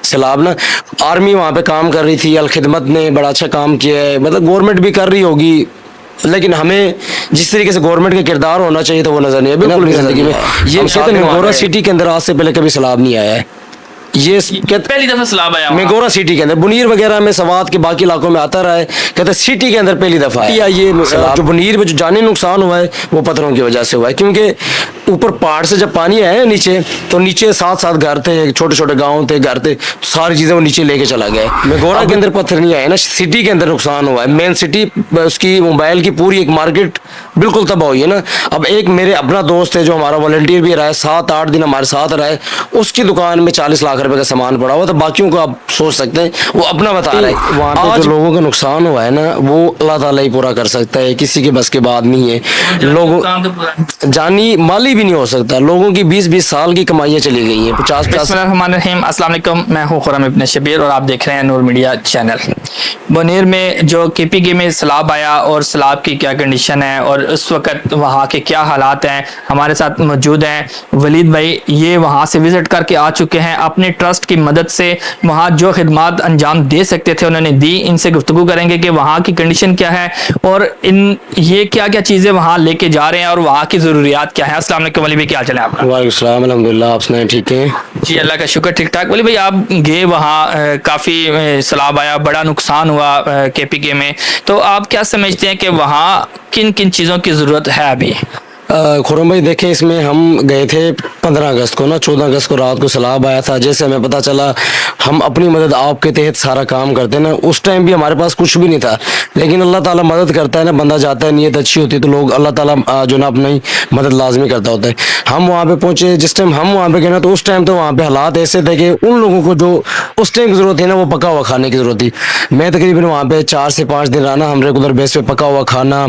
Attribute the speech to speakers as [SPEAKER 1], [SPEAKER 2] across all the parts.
[SPEAKER 1] सैलाब ना, आर्मी वहाँ पे काम कर रही थी, अल खिदमत ने बड़ा अच्छा काम किया है, मतलब गवर्नमेंट भी कर रही होगी, लेकिन हमें जिस तरीके से गवर्नमेंट का किरदार होना चाहिए था वो नजर नहीं है बिल्कुल भी जिंदगी में। ये मेगोरा सिटी के अंदर आज से पहले कभी सैलाब नहीं आया है। ये
[SPEAKER 2] पहली दफा सैलाब आया
[SPEAKER 1] मेगोरा सिटी के अंदर, बुनीर वगैरह में, सवात के बाकी इलाकों में आता रहा है, कहते सिटी के अंदर पहली दफा है। ये जो बुनीर में जो जानी नुकसान हुआ है वो पत्थरों की वजह से हुआ है, क्योंकि ऊपर पहाड़ से जब पानी आया नीचे तो नीचे साथ साथ घर थे, छोटे छोटे गाँव थे, घर थे, तो सारी चीजें वो नीचे लेके चला गया। मेगोरा के अंदर पत्थर नहीं आए ना, सिटी के अंदर नुकसान हुआ है। मेन सिटी उसकी मोबाइल की पूरी एक मार्केट बिल्कुल तबाह हुई है ना। अब एक मेरे अपना दोस्त है जो हमारा वॉलंटियर भी रहा है, 7-8 दिन हमारे साथ रहा है, उसकी दुकान में 40 लाख रुपए का सामान पड़ा हुआ, तो बाकियों को आप सोच सकते हैं, वो अपना बता रहा है। वहाँ पे जो लोगों का नुकसान हुआ है ना वो अल्लाह ताला ही पूरा कर सकता है, किसी के बस के बात नहीं है। लोगों जानी माली भी नहीं हो सकता, लोगों की 20-20 साल की कमाइयाँ चली गई हैं, 50-50।
[SPEAKER 2] अस्सलाम वालेकुम, मैं हूँ खुर्रम इब्न शबीर और आप देख रहे हैं नूर मीडिया चैनल। बुनीर में जो KPK में सैलाब आया और सैलाब की क्या कंडीशन है और उस वक्त वहाँ के क्या हालात हैं, हमारे साथ मौजूद हैं वलीद भाई। ये वहाँ से विजिट करके आ चुके हैं, अपने ट्रस्ट की मदद से वहाँ जो खिदमात अंजाम दे सकते थे उन्होंने दी। इनसे गुफ्तगू करेंगे कि वहाँ की कंडीशन क्या है और ये क्या क्या चीज़ें वहाँ लेके जा रहे हैं और वहाँ की ज़रूरियात क्या है। अस्सलाम वालेकुम वली भाई, क्या चले आपका?
[SPEAKER 1] वालेकुम सलाम, अल्हम्दुलिल्लाह, आप सुनाएं? ठीक है
[SPEAKER 2] जी, अल्लाह का शुक्र, ठीक ठाक। वली भाई, आप गए वहाँ, काफ़ी सैलाब आया, बड़ा नुकसान हुआ KPK में, तो आप क्या समझते हैं कि वहाँ किन किन चीज़ों की ज़रूरत है अभी?
[SPEAKER 1] खुर्रम भाई देखें, इसमें हम गए थे 15 अगस्त को ना, 14 अगस्त को रात को सैलाब आया था। जैसे हमें पता चला, हम अपनी मदद आपके तहत सारा काम करते हैं ना, उस टाइम भी हमारे पास कुछ भी नहीं था, लेकिन अल्लाह ताला मदद करता है ना, बंदा जाता है, नीयत अच्छी होती है तो लोग अल्लाह ताला जो ना अपनी मदद लाजमी करता होता है। हम वहाँ पे पहुँचे, जिस टाइम हम वहाँ पे गए ना तो उस टाइम तो वहाँ पे हालात ऐसे थे कि उन लोगों को जो उस टाइम की ज़रूरत थी ना वो पका हुआ खाने की ज़रूरत थी। मैं तकरीबन वहाँ पे 4 से 5 दिन रहा ना, हम रेगुलर बेस पे पका हुआ खाना,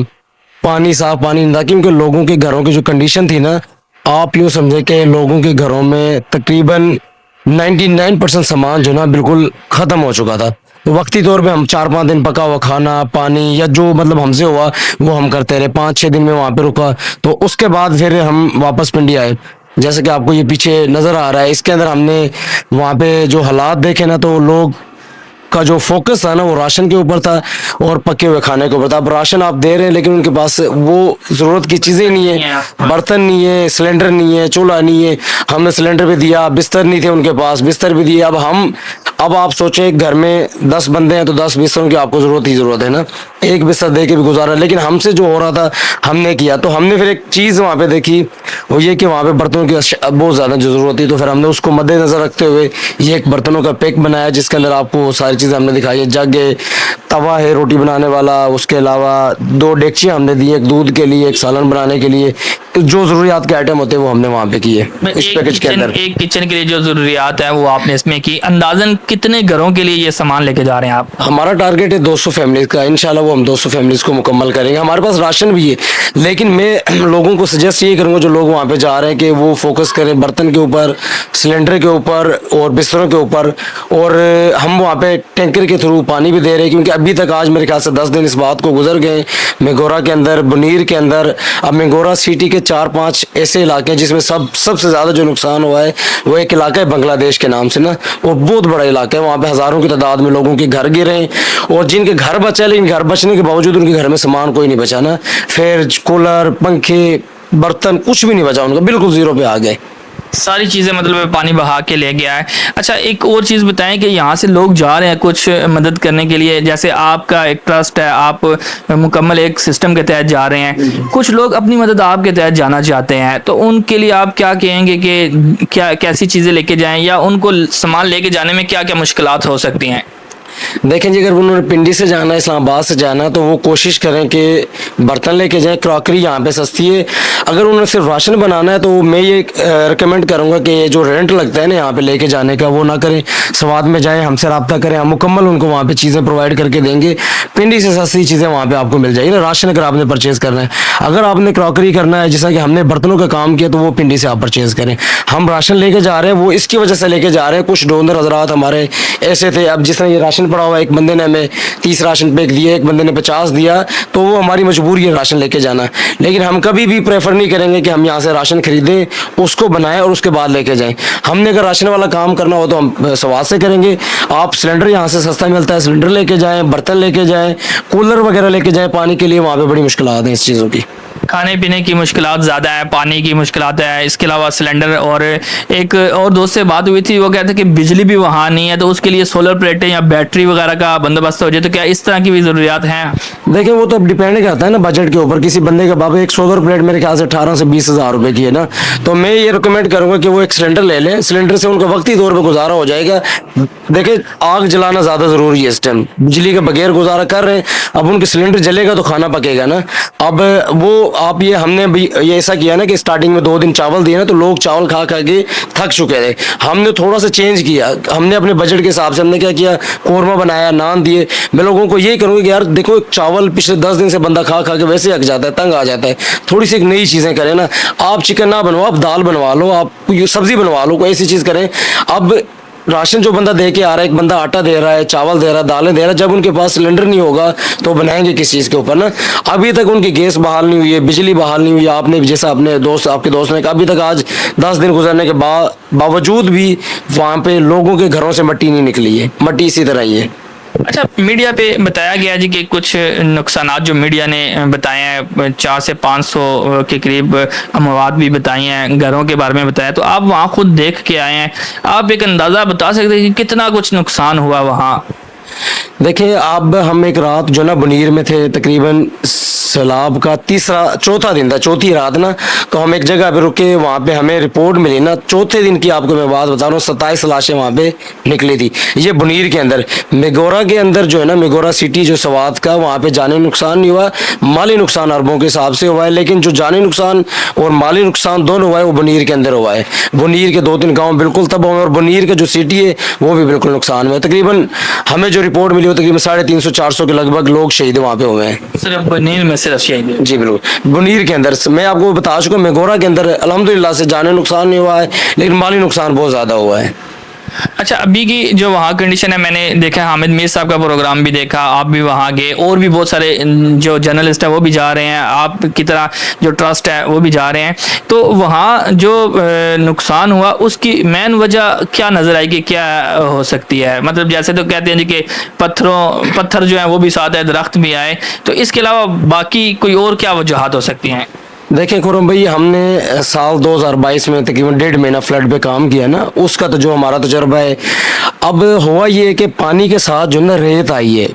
[SPEAKER 1] पानी, साफ पानी नहीं था, क्योंकि लोगों के घरों की जो कंडीशन थी ना, आप यूँ समझे कि लोगों के घरों में तकरीबन 99% सामान जो ना बिल्कुल ख़त्म हो चुका था। तो वक्ती तौर पे हम 4-5 दिन पका हुआ खाना, पानी या जो मतलब हमसे हुआ वो हम करते रहे। 5-6 दिन में वहाँ पे रुका, तो उसके बाद फिर हम वापस पिंडी आए। जैसे कि आपको ये पीछे नज़र आ रहा है, इसके अंदर हमने वहाँ पे जो हालात देखे ना, तो लोग का जो फोकस था ना वो राशन के ऊपर था और पके हुए खाने के ऊपर था। अब राशन आप दे रहे हैं लेकिन उनके पास वो ज़रूरत की चीज़ें नहीं है, बर्तन नहीं है, सिलेंडर नहीं है, चूल्हा नहीं है। हमने सिलेंडर भी दिया, बिस्तर नहीं थे उनके पास, बिस्तर भी दिए। अब आप सोचें, घर में 10 बंदे हैं तो 10 बिस्तरों की आपको ज़रूरत ही ज़रूरत है ना, एक बिस्तर दे के भी गुजारा। लेकिन हमसे जो हो रहा था हमने किया। तो हमने फिर एक चीज़ वहाँ पे देखी, वो ये कि वहाँ पे बर्तनों की बहुत ज़्यादा जो ज़रूरत थी, तो फिर हमने उसको मद्देनज़र रखते हुए ये एक बर्तनों का पैक बनाया, जिसके अंदर आपको सारी चीज़ें हमने दिखाई है। जग है, तवा है रोटी बनाने वाला, उसके अलावा 2 डेगचियाँ हमने दी, एक दूध के लिए, एक सालन बनाने के लिए। जो ज़रूरियात के आइटम होते हैं वो हमने वहाँ पे किए इस पैकेज के अंदर।
[SPEAKER 2] एक किचन के लिए जो ज़रूरियात है वो आपने इसमें की। अंदाजन कितने घरों के लिए ये सामान लेके जा रहे हैं आप?
[SPEAKER 1] हमारा टारगेट है 200 फैमिलीज का, इंशाल्लाह वो हम 200 फैमिलीज को मुकम्मल करेंगे। हमारे पास राशन भी है, लेकिन मैं लोगों को सजेस्ट ये करूँगा जो लोग वहाँ पे जा रहे हैं कि वो फोकस करें बर्तन के ऊपर, सिलेंडर के ऊपर और बिस्तरों के ऊपर। और हम वहाँ पे टैंकर के थ्रू पानी भी दे रहे हैं, क्योंकि अभी तक आज मेरे ख्याल से 10 दिन इस बात को गुजर गए मेगोरा के अंदर, बुनीर के अंदर। अब मेगोरा सिटी के 4-5 ऐसे इलाके हैं जिसमें सबसे ज़्यादा जो नुकसान हुआ है वो एक इलाका है बांग्लादेश के नाम से ना, वो बहुत बड़ा इलाका है। वहाँ पे हज़ारों की तादाद में लोगों के घर गिरे हैं और जिनके घर बचे, लेकिन घर बचने के बावजूद उनके घर में सामान कोई नहीं बचा ना, फिर कूलर, पंखे, बर्तन कुछ भी नहीं बचा उनका, बिल्कुल ज़ीरो पे आ गए।
[SPEAKER 2] सारी चीज़ें मतलब पानी बहा के ले गया है। अच्छा, एक और चीज़ बताएं कि यहाँ से लोग जा रहे हैं कुछ मदद करने के लिए, जैसे आपका एक ट्रस्ट है, आप मुकम्मल एक सिस्टम के तहत जा रहे हैं, कुछ लोग अपनी मदद आपके तहत जाना चाहते हैं, तो उनके लिए आप क्या कहेंगे कि क्या कैसी चीज़ें लेके जाएं या उनको सामान लेके जाने में क्या क्या मुश्किलात हो सकती हैं?
[SPEAKER 1] देखें जी, अगर उन्होंने पिंडी से जाना है, इस्लामाबाद से जाना है, तो वो कोशिश करें कि बर्तन लेके जाएं। क्रॉकरी यहाँ पे सस्ती है। अगर उन्होंने सिर्फ राशन बनाना है तो मैं ये रिकमेंड करूँगा कि जो रेंट लगता है ना यहाँ पे लेके जाने का वो ना करें, सवाद में जाएं, हमसे रब्ता करें, हम मुकम्मल उनको वहाँ पे चीज़ें प्रोवाइड करके देंगे। पिंडी से सस्ती चीज़ें वहाँ पर आपको मिल जाएगी ना, राशन अगर आपने परचेज़ करना है। अगर आपने क्रॉकरी करना है, जैसा कि हमने बर्तनों का काम किया, तो वो पिंडी से आप परचेज़ करें। हम राशन लेके जा रहे हैं, वो इसकी वजह से लेके जा रहे हैं, कुछ डोनर हजरात हमारे ऐसे थे। अब जिस तरह ये राशन राशन पड़ा हुआ है, एक बंदे ने हमें 30 राशन पैक दिए, एक बंदे ने 50 दिया, तो वो हमारी मजबूरी है राशन लेके जाना। लेकिन हम कभी भी प्रेफर नहीं करेंगे कि हम यहाँ से राशन खरीदें, उसको बनाएं और उसके बाद लेके जाएं। हमने अगर राशन वाला काम करना हो तो हम स्वाद से करेंगे। आप सिलेंडर यहाँ से सस्ता मिलता है, सिलेंडर लेके जाएं, बर्तन लेके जाएं, कूलर वगैरह लेके जाएं पानी के लिए। वहाँ पे बड़ी मुश्किलात हैं इस चीज़ों की।
[SPEAKER 2] खाने पीने की मुश्किलात ज़्यादा है, पानी की मुश्किलात है, इसके अलावा सिलेंडर। और एक और दोस्त से बात हुई थी, वो कहते कि बिजली भी वहाँ नहीं है, तो उसके लिए सोलर प्लेटें या बैटरी वगैरह का बंदोबस्त हो जाए। तो क्या इस तरह की भी ज़रूरियात हैं?
[SPEAKER 1] देखिए वो तो डिपेंड करता है ना बजट के ऊपर। किसी बंदे का बाबा एक सोलर प्लेट मेरे ख्याल से 18 से 20 हज़ार रुपए की है ना, तो मैं ये रिकमेंड करूंगा कि वो एक सिलेंडर ले लें। सिलेंडर से उनका वक्ती तौर पे गुजारा हो जाएगा। देखिए आग जलाना ज़्यादा ज़रूरी है इस टाइम, बिजली के बगैर गुजारा कर रहे हैं। अब उनके सिलेंडर जलेगा तो खाना पकेगा ना। अब वो आप ये हमने भी ये ऐसा किया ना कि स्टार्टिंग में 2 दिन चावल दिए ना, तो लोग चावल खा खा के थक चुके थे। हमने थोड़ा सा चेंज किया, हमने अपने बजट के हिसाब से हमने क्या किया, कौरमा बनाया, नान दिए। मैं लोगों को यही करूँगा कि यार देखो चावल पिछले 10 दिन से बंदा खा खा के वैसे अक जाता है, तंग आ जाता है। थोड़ी सी एक नई चीज़ें करें ना। आप चिकन ना बनवाओ, आप दाल बनवा लो, आप सब्जी बनवा लो, कोई ऐसी चीज़ करें। अब राशन जो बंदा दे के आ रहा है, एक बंदा आटा दे रहा है, चावल दे रहा है, दालें दे रहा है, जब उनके पास सिलेंडर नहीं होगा तो बनाएंगे किस चीज़ के ऊपर ना। अभी तक उनकी गैस बहाल नहीं हुई है, बिजली बहाल नहीं हुई है। आपने जैसा अपने दोस्त आपके दोस्त ने कहा, अभी तक आज 10 दिन गुजरने के बावजूद भी वहाँ पे लोगों के घरों से मट्टी नहीं निकली है, मट्टी इसी तरह ही है।
[SPEAKER 2] अच्छा, मीडिया पे बताया गया जी कि कुछ नुकसानात जो मीडिया ने बताए हैं, 400 से 500 के करीब अमवात भी बताई हैं, घरों के बारे में बताया। तो आप वहाँ खुद देख के आए हैं, आप एक अंदाज़ा बता सकते हैं कि कितना कुछ नुकसान हुआ वहाँ?
[SPEAKER 1] देखिए अब हम एक रात जो ना बुनीर में थे, तकरीबन सैलाब का चौथा दिन था, चौथी रात ना, तो हम एक जगह पे रुके। वहाँ पे हमें रिपोर्ट मिली ना, चौथे दिन की आपको मैं बात बता रहा हूँ, 27 लाशें वहाँ पे निकली थी। ये बुनीर के अंदर, मेगोरा के अंदर जो है ना, मेगोरा सिटी जो सवात का, वहाँ पे जानी नुकसान नहीं हुआ, माली नुकसान अरबों के हिसाब से हुआ है। लेकिन जो जानी नुकसान और माली नुकसान दोनों हुआ है वो बुनीर के अंदर हुआ है। बुनीर के 2-3 गाँव बिल्कुल तबाह हुए और बुनीर का जो सिटी है वो भी बिल्कुल नुकसान हुआ है। तकरीबन हमें जो रिपोर्ट मिली वो तकरीबन 350-400 के लगभग लोग शहीद वहाँ पे हुए हैं।
[SPEAKER 2] सिर्फ बुनीर में सिर्फ शहीद?
[SPEAKER 1] जी बिल्कुल, बुनीर के अंदर मैं आपको बता चुका, मेगोरा के अंदर अल्हम्दुलिल्लाह से जाने नुकसान नहीं हुआ है, लेकिन माली नुकसान बहुत ज़्यादा हुआ है।
[SPEAKER 2] अच्छा, अभी की जो वहाँ कंडीशन है, मैंने देखा हामिद मीर साहब का प्रोग्राम भी देखा, आप भी वहाँ गए, और भी बहुत सारे जो जर्नलिस्ट हैं वो भी जा रहे हैं, आप की तरह जो ट्रस्ट है वो भी जा रहे हैं। तो वहाँ जो नुकसान हुआ उसकी मेन वजह क्या नज़र आई कि क्या हो सकती है? मतलब जैसे तो कहते हैं जी कि पत्थर जो है वो भी साथ है, दरख्त भी आए, तो इसके अलावा बाकी कोई और क्या वजूहात हो सकती हैं?
[SPEAKER 1] देखें खुरम भाई, हमने साल 2022 में तकरीबन 1.5 महीना फ्लड पे काम किया ना, उसका तो जो हमारा तजुर्बा है। अब हुआ ये कि पानी के साथ जो ना रेत आई है,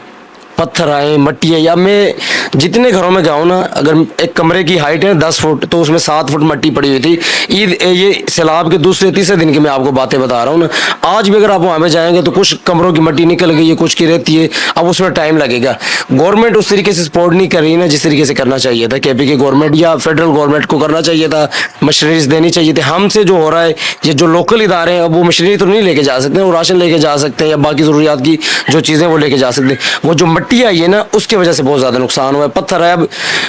[SPEAKER 1] पत्थर आए, मट्टी आई। अब मैं जितने घरों में गया हूँ ना, अगर एक कमरे की हाइट है 10 फुट, तो उसमें 7 फुट मट्टी पड़ी हुई थी। ये सैलाब के दूसरे तीसरे दिन की मैं आपको बातें बता रहा हूँ ना। आज भी अगर आप वहाँ पे जाएंगे तो कुछ कमरों की मट्टी निकल गई है, कुछ की रहती है, अब उसमें टाइम लगेगा। गवर्नमेंट उस तरीके से सपोर्ट नहीं कर रही ना जिस तरीके से करना चाहिए था। केपी की गवर्नमेंट या फेडरल गवर्नमेंट को करना चाहिए था, मशीनरीज देनी चाहिए थी। हमसे जो हो रहा है, ये जो लोकल इदारे हैं, अब वो मशीनरी तो नहीं लेके जा सकते, वो राशन लेके जा सकते हैं या बाकी ज़रूरियात की जो चीज़ें वो लेके जा सकते हैं। वो जो मट्टी आई है ना, उसकी वजह से बहुत ज़्यादा नुकसान हुआ है। पत्थर है, अब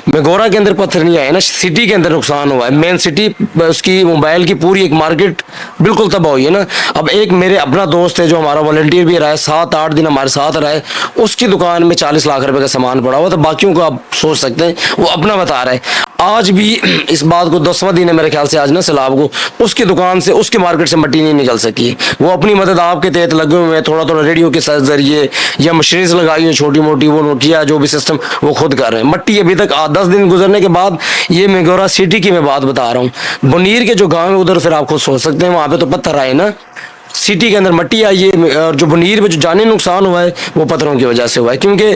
[SPEAKER 1] मेगोरा के अंदर पत्थर नहीं आए ना, सिटी के अंदर नुकसान हुआ है। मेन सिटी, उसकी मोबाइल की पूरी एक मार्केट बिल्कुल तबाह हुई है ना। अब एक मेरे अपना दोस्त है जो हमारा वॉलंटियर भी रहा है, 7-8 दिन हमारे साथ रहा है, उसकी दुकान में 40 लाख रुपए का सामान पड़ा हुआ था। बाकियों को आप सोच सकते हैं, वो अपना बता रहा है। आज भी इस बात को 10वां दिन है मेरे ख्याल से आज ना सैलाब को, उसकी दुकान से, उसकी मार्केट से मट्टी नहीं निकल सकी। वो अपनी मदद आपके तहत लगे हुए हैं, थोड़ा थोड़ा रेडियो के जरिए या मशीनरीज लगाई है छोटी मोटी, वो किया जो भी सिस्टम वो खुद कर रहे हैं। मट्टी अभी तक 10 दिन गुजरने के बाद, ये मेगोरा सिटी की मैं बात बता रहा हूँ। बुनीर के जो गाँव है उधर फिर आप खुद सोच सकते हैं, वहाँ पे तो पत्थर आए ना, सिटी के अंदर मट्टी आई है। और जो बुनीर में जो जानी नुकसान हुआ है वो पत्थरों की वजह से हुआ है, क्योंकि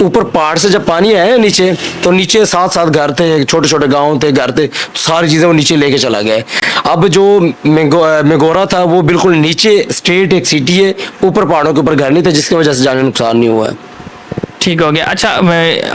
[SPEAKER 1] ऊपर पहाड़ से जब पानी आया नीचे, तो नीचे 7-7 घर थे, छोटे छोटे गांव थे, घर थे, तो सारी चीज़ें वो नीचे लेके चला गया। अब जो मेगोरा था वो बिल्कुल नीचे स्ट्रेट एक सिटी है, ऊपर पहाड़ों के ऊपर घर नहीं थे, जिसकी वजह से जानी नुकसान नहीं हुआ है।
[SPEAKER 2] ठीक हो गया। अच्छा,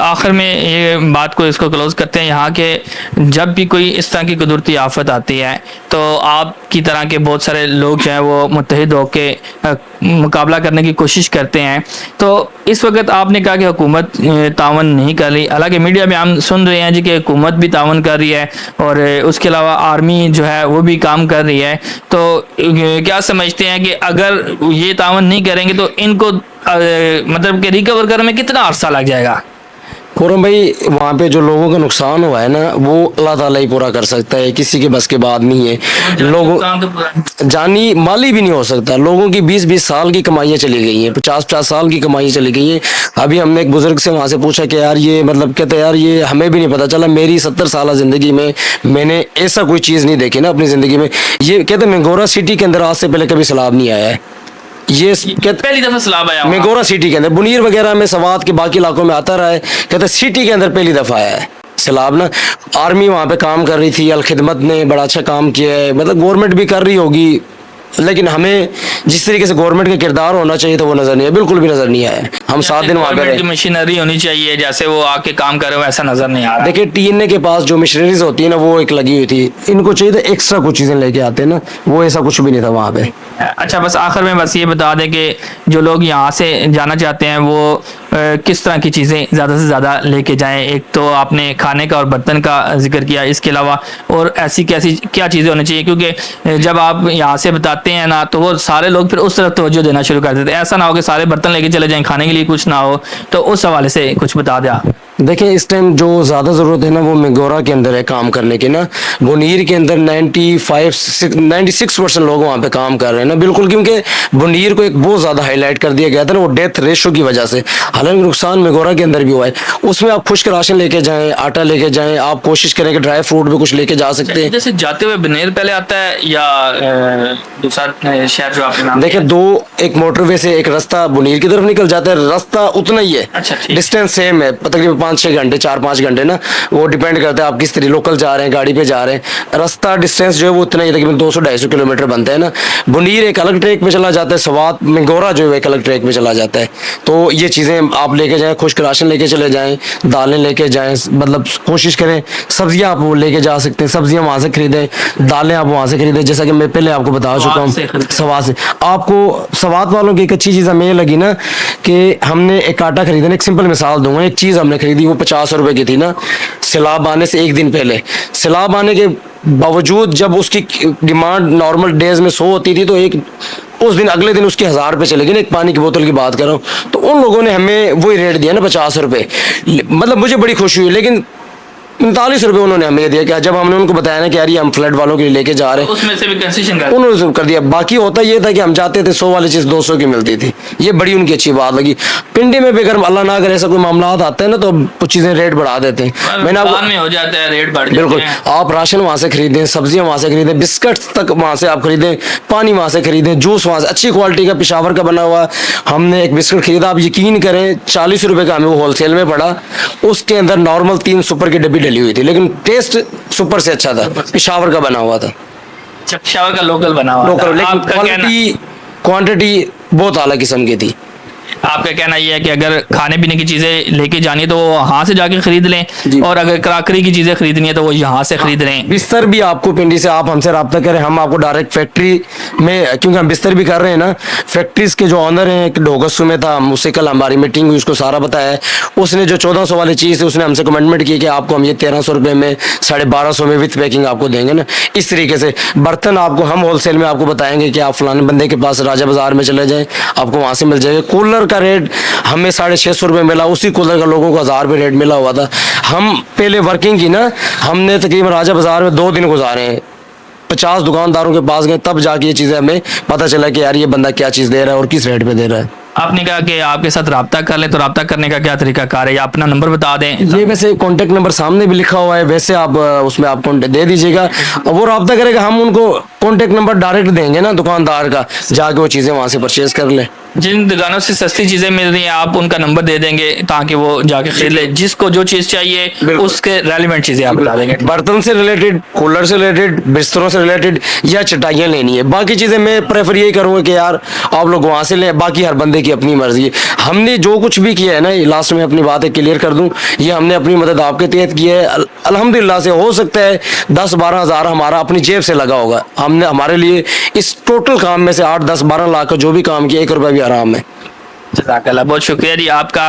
[SPEAKER 2] आखिर में ये बात को इसको क्लोज करते हैं यहाँ के, जब भी कोई इस तरह की कुदरती आफत आती है तो आपकी तरह के बहुत सारे लोग जो हैं वो मुत्तहिद होकर मुकाबला करने की कोशिश करते हैं। तो इस वक्त आपने कहा कि हुकूमत तावन नहीं कर रही, हालांकि मीडिया में हम सुन रहे हैं जी कि हुकूमत भी तावन कर रही है और उसके अलावा आर्मी जो है वो भी काम कर रही है। तो क्या समझते हैं कि अगर ये तावन नहीं करेंगे तो इनको मतलब कि रिकवर करने में कितना अरसा लग जाएगा?
[SPEAKER 1] खुरम भाई, वहाँ पे जो लोगों का नुकसान हुआ है ना, वो अल्लाह ताला ही पूरा कर सकता है, किसी के बस के बात नहीं है। लोगों जानी माली भी नहीं हो सकता। लोगों की 20-20 साल की कमाइयाँ चली गई हैं, 50-50 साल की कमाइयाँ चली गई हैं। अभी हमने एक बुजुर्ग से वहाँ से पूछा कि यार ये मतलब कहते यार ये हमें भी नहीं पता चला, मेरी 70 साल ज़िंदगी में मैंने ऐसा कोई चीज़ नहीं देखी ना अपनी ज़िंदगी में। ये कहते मेंगोरा सिटी के अंदर आज से पहले कभी सैलाब नहीं आया है। ये
[SPEAKER 2] पहली दफा सैलाब आया
[SPEAKER 1] मेंगोरा सिटी के अंदर, बुनीर वगैरह में, सवात के बाकी इलाकों में आता रहा है, कहते सिटी के अंदर पहली दफा आया है सैलाब ना। आर्मी वहाँ पे काम कर रही थी, अल खिदमत ने बड़ा अच्छा काम किया है, मतलब गवर्नमेंट भी कर रही होगी, लेकिन हमें जिस तरीके से गवर्नमेंट का किरदार होना चाहिए तो वो नजर नहीं है, बिल्कुल भी नजर नहीं आया। हम 7 दिन वहाँ पे रहे।
[SPEAKER 2] मशीनरी होनी चाहिए, जैसे वो आके काम करे वैसा नजर नहीं आ रहा।
[SPEAKER 1] देखिए टीएनए के पास जो मशीनरीज होती है ना, वो एक लगी हुई थी। इनको चाहिए था एक्स्ट्रा कुछ चीजें लेके आते ना, वो ऐसा कुछ भी नहीं था वहाँ पे।
[SPEAKER 2] अच्छा, बस आखिर में बस ये बता दें कि जो लोग यहाँ से जाना चाहते हैं वो किस तरह की चीज़ें ज़्यादा से ज़्यादा लेके जाएं। एक तो आपने खाने का और बर्तन का जिक्र किया, इसके अलावा और ऐसी कैसी क्या चीज़ें होनी चाहिए, क्योंकि जब आप यहाँ से बताते हैं ना तो वो सारे लोग फिर उस तरफ तवज्जो देना शुरू कर देते हैं। ऐसा ना हो कि सारे बर्तन लेके चले जाएं, खाने के लिए कुछ ना हो, तो उस हवाले से कुछ बता दें आप।
[SPEAKER 1] देखिए इस टाइम जो ज़्यादा ज़रूरत है ना वो मेंगोरा के अंदर है काम करने की ना। बुनीर के अंदर 96% लोग वहाँ पे काम कर रहे हैं ना, बिल्कुल, क्योंकि बुनीर को एक बहुत ज़्यादा हाईलाइट कर दिया गया था ना वो डेथ रेशो की वजह से। हालांकि नुकसान मेंगोरा के अंदर भी हुआ है। उसमें आप खुश्क राशन लेके जाएं, आटा लेके जाएं, आप कोशिश करें कि ड्राई फ्रूट भी कुछ लेके जा सकते हैं।
[SPEAKER 2] जैसे जाते हुए बुनीर पहले आता है या दूसरा शहर जो आपने नाम
[SPEAKER 1] देखिए एक मोटरवे से एक रास्ता बुनीर की तरफ निकल जाता है, रास्ता उतना ही है,
[SPEAKER 2] अच्छा,
[SPEAKER 1] डिस्टेंस सेम है, तकरीबन 5-6 घंटे, 4-5 घंटे ना, वो डिपेंड करता है आप किस तरीके लोकल जा रहे हैं, गाड़ी पे जा रहे हैं। रास्ता डिस्टेंस जो है वो उतना ही तकरीबन 200-250 किलोमीटर बनता है ना। बुनीर एक अलग ट्रैक पे चला जाता है, सवात मेंगोरा जो है एक अलग ट्रैक पे चला जाता है। तो ये चीज़ें आप लेके जाएं, खुश्क राशन लेके चले जाएं, दालें लेके जाएं, मतलब कोशिश करें। सब्जियां आप वो लेके जा सकते हैं, सब्जियां वहाँ से खरीदें, दालें आप वहाँ से खरीदें, जैसा कि मैं पहले आपको बता चुका हूँ। सवात से आपको, सवात वालों की एक अच्छी चीज़ हमें ये लगी ना कि हमने एक आटा खरीदा, एक सिंपल मिसाल दूंगा, एक चीज़ हमने खरीदी वो 50 रुपए की थी ना, सैलाब आने से एक दिन पहले। सैलाब आने के बावजूद जब उसकी डिमांड नॉर्मल डेज में 100 होती थी तो एक उस दिन अगले दिन उसकी 1000 पे चलेगी ना, एक पानी की बोतल की बात कर रहा हूँ। तो उन लोगों ने हमें वही रेट दिया ना 50 रुपए, मतलब मुझे बड़ी खुशी हुई। लेकिन 39 रुपये उन्होंने हमें दिया। क्या जब हमने उनको बताया ना कि यार ये हम फ्लड वालों के लिए लेके जा रहे हैं,
[SPEAKER 2] उसमें से भी कंसेशन
[SPEAKER 1] उन्होंने कर दिया। बाकी होता ये था कि हम जाते थे 100 वाली चीज़ 200 की मिलती थी, ये बड़ी उनकी अच्छी बात लगी। पिंडी में भी अगर अल्लाह ना करे ऐसा कोई मामला आता है ना तो कुछ चीज़ें रेट बढ़ा देते हैं। मैंने आपको
[SPEAKER 2] हो जाता है रेट बढ़
[SPEAKER 1] बिल्कुल, आप राशन वहाँ से खरीदें, सब्जियाँ वहाँ से खरीदें, बिस्किट तक वहाँ से आप खरीदें, पानी वहाँ से खरीदें, जूस वहाँ से अच्छी क्वालिटी का पेशावर का बना हुआ। हमने एक बिस्किट खरीदा, आप यकीन करें 40 रुपये का हमें वो होलसेल में पड़ा। उसके अंदर नॉर्मल 3 सुपर की डब्बी डली हुई थी, लेकिन टेस्ट सुपर से अच्छा था, पेशावर का बना हुआ था,
[SPEAKER 2] पेशावर का लोकल बना हुआ
[SPEAKER 1] लोकल, लेकिन क्वांटिटी बहुत आला किस्म की थी।
[SPEAKER 2] आपका कहना यह है कि अगर खाने पीने की चीजें लेके जानी है तो वो वहां से जाके खरीद लें, और अगर क्रॉकरी की चीजें खरीदनी है तो वो यहाँ से खरीद लें।
[SPEAKER 1] बिस्तर भी आपको पिंडी से आप हमसे रब्ता करें, हम आपको डायरेक्ट फैक्ट्री में, क्योंकि हम बिस्तर भी कर रहे हैं ना, फैक्ट्रीज के जो ऑनर हैं, एक ढोगसू में था, उससे कल हमारी मीटिंग हुई, उसको सारा बताया है। उसने जो 1400 वाली चीज़ है उसने हमसे कमिटमेंट की कि आपको हम ये 1300 रुपये में 1250 में विथ पैकिंग आपको देंगे ना। इस तरीके से बर्तन आपको हम होलसेल में आपको बताएंगे कि आप फलाने बंदे के पास राजा बाजार में चले जाएं, आपको वहाँ से मिल जाएगा। कूलर का रेट हमें 650 रुपये मिला, उसी कूलर का लोगों को 1000 रुपये रेट मिला हुआ था। हम पहले वर्किंग की ना, हमने तकरीबन राजा बाजार में 2 दिन गुजारे हैं, 50 दुकानदारों के पास गए, तब जाके ये चीज़ें हमें पता चला कि यार ये बंदा क्या चीज़ दे रहा है और किस रेट पे दे रहा है।
[SPEAKER 2] आपने कहा कि आपके साथ रब्ता कर ले, तो रब्ता करने का क्या तरीका कार है, या अपना नंबर बता दें।
[SPEAKER 1] ये वैसे कॉन्टेक्ट नंबर सामने भी लिखा हुआ है, वैसे आप उसमें आप कॉन्टेक्ट दे दीजिएगा, वो रब्ता करेगा, हम उनको कॉन्टेक्ट नंबर डायरेक्ट देंगे ना दुकानदार का, जाके वो चीज़ें वहाँ से परचेज कर ले।
[SPEAKER 2] जिन दुकानों से सस्ती चीजें मिल रही हैं आप उनका नंबर दे देंगे ताकि वो जाके खरीद ले, जिसको जो चीज चाहिए उसके रेलिवेंट चीजें आप बता देंगे।
[SPEAKER 1] बर्तन से रिलेटेड, कूलर से रिलेटेड, बिस्तरों से रिलेटेड या चटाइयाँ लेनी है, बाकी चीज़ें मैं प्रेफर यही करूँगा कि यार आप लोग वहाँ से लें, बाकी हर बंदे की अपनी मर्जी है। हमने जो कुछ भी किया है ना, लास्ट में अपनी बातें क्लियर कर दूँ, ये हमने अपनी मदद आपके तहत की है। अल्हम्दुलिल्लाह से हो सकता है 10-12 हज़ार हमारा अपनी जेब से लगा होगा, हमने हमारे लिए इस टोटल काम में से 8-10-12 लाख का जो भी काम किया 1 रुपया भी आराम है।
[SPEAKER 2] जज़ाकल्लाह, बहुत शुक्रिया जी आपका।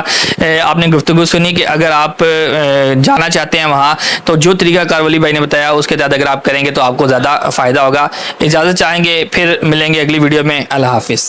[SPEAKER 2] आपने गुफ्तगू सुनी कि अगर आप जाना चाहते हैं वहाँ तो जो तरीका कारवली भाई ने बताया उसके तहत अगर आप करेंगे तो आपको ज़्यादा फ़ायदा होगा। इजाज़त चाहेंगे, फिर मिलेंगे अगली वीडियो में। अल्लाह हाफिज़।